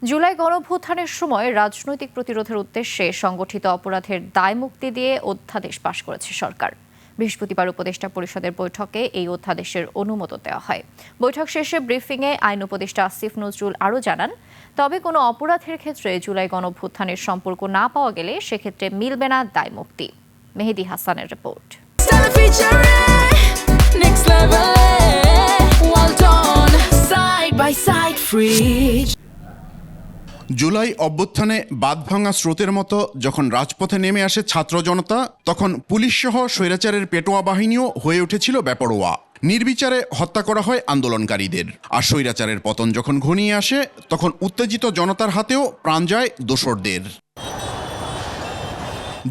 জুলাই গণঅভ্যুত্থানের সময় রাজনৈতিক প্রতিরোধের উদ্দেশ্যে সংগঠিত অপরাধের দায়মুক্তি দিয়ে অধ্যাদেশ পাশ করেছে সরকার। বৃহস্পতিবার উপদেষ্টা পরিষদের বৈঠকে এই অধ্যাদেশের অনুমোদন দেওয়া হয়। বৈঠক শেষে ব্রিফিংয়ে আইন উপদেষ্টা আসিফ নজরুল আরও জানান, তবে কোনো অপরাধের ক্ষেত্রে জুলাই গণঅভ্যুত্থানের সম্পর্ক না পাওয়া গেলে সেক্ষেত্রে মিলবে না দায়মুক্তি। মেহেদী হাসানের রিপোর্ট। জুলাই অভ্যুত্থানে বাঁধভাঙা স্রোতের মতো যখন রাজপথে নেমে আসে ছাত্র জনতা, তখন পুলিশসহ স্বৈরাচারের পেটোয়া বাহিনীও হয়ে উঠেছিল বেপরোয়া। নির্বিচারে হত্যা করা হয় আন্দোলনকারীদের। আর স্বৈরাচারের পতন যখন ঘনিয়ে আসে, তখন উত্তেজিত জনতার হাতেও প্রাণ যায় দোসরদের।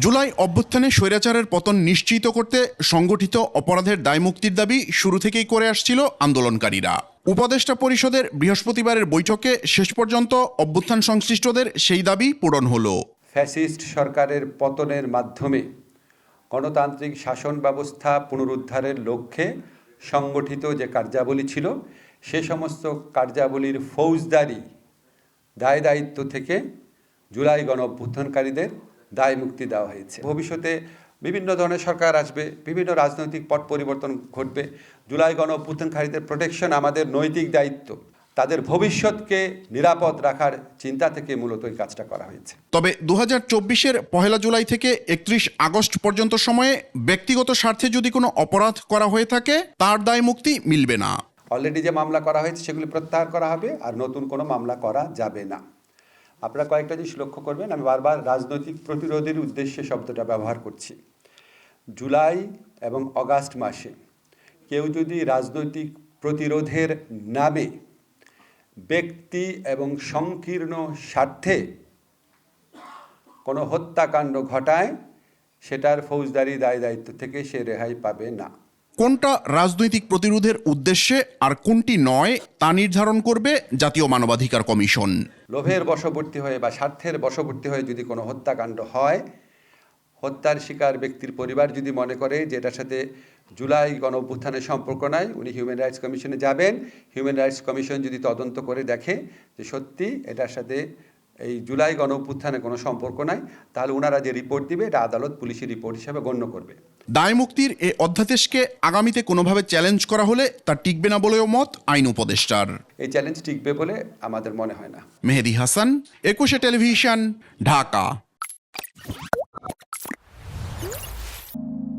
জুলাই অভ্যুত্থানে স্বৈরাচারের পতন নিশ্চিত করতে সংগঠিত অপরাধের দায়মুক্তির দাবি শুরু থেকেই করে আসছিল আন্দোলনকারীরা। উপদেষ্টা পরিষদের বৃহস্পতিবারের বৈঠকে শেষ পর্যন্ত অভ্যুত্থান সংশ্লিষ্টদের সেই দাবি পূরণ হলো। ফ্যাসিস্ট সরকারের পতনের মাধ্যমে গণতান্ত্রিক শাসন ব্যবস্থা পুনরুদ্ধারের লক্ষ্যে সংগঠিত যে কার্যাবলী ছিল, সে সমস্ত কার্যাবলীর ফৌজদারি দায় দায়িত্ব থেকে জুলাই গণঅভ্যুত্থানকারীদের দায় মুক্তি দেওয়া হয়েছে। ভবিষ্যতে বিভিন্ন ধরনের সরকার আসবে, বিভিন্ন রাজনৈতিক পট পরিবর্তন ঘটবে। জুলাই গণঅভ্যুত্থানকারীদের প্রোটেকশন আমাদের নৈতিক দায়িত্ব। তাদের ভবিষ্যৎকে নিরাপদ রাখার চিন্তা থেকে মূলত এই কাজটা করা হয়েছে। তবে 2024-এর 1 জুলাই থেকে 31 আগস্ট পর্যন্ত সময়ে ব্যক্তিগত স্বার্থে যদি কোনো অপরাধ করা হয়ে থাকে, তার দায় মুক্তি মিলবে না। অলরেডি যে মামলা করা হয়েছে সেগুলি প্রত্যাহার করা হবে, আর নতুন কোনো মামলা করা যাবে না। আপনারা কয়েকটা জিনিস লক্ষ্য করবেন, আমি বারবার রাজনৈতিক প্রতিরোধের উদ্দেশ্যে শব্দটা ব্যবহার করছি। জুলাই এবং অগাস্ট মাসে কেউ যদি রাজনৈতিক প্রতিরোধের নামে ব্যক্তি এবং সংকীর্ণ স্বার্থে কোনো হত্যাকাণ্ড ঘটায়, সেটার ফৌজদারি দায় দায়িত্ব থেকে সে রেহাই পাবে না। কোনটা রাজনৈতিক প্রতিরোধের উদ্দেশ্যে আর কোনটি নয়, তা নির্ধারণ করবে জাতীয় মানবাধিকার কমিশন। লোভের বশবর্তী হয়ে বা স্বার্থের বশবর্তী হয়ে যদি কোনো হত্যাকাণ্ড হয়, হত্যার শিকার ব্যক্তির পরিবার যদি মনে করে যে এটার সাথে জুলাই গণঅভ্যুত্থানের সম্পর্ক নাই, উনি হিউম্যান রাইটস কমিশনে যাবেন। হিউম্যান রাইটস কমিশন যদি তদন্ত করে দেখে যে সত্যি এটার সাথে এই জুলাই গণঅভ্যুত্থানের কোনো সম্পর্ক নাই, তাহলে ওনারা যে রিপোর্ট দিবে এটা আদালত পুলিশি রিপোর্ট হিসেবে গণ্য করবে। দায়মুক্তির এই অধ্যাদেশকে আগামীতে কোনোভাবে চ্যালেঞ্জ করা হলে তা টিকবে না বলেও মত আইন উপদেষ্টার। এই চ্যালেঞ্জ টিকবে বলে আমাদের মনে হয় না। মেহেদী হাসান, 21 টেলিভিশন, ঢাকা।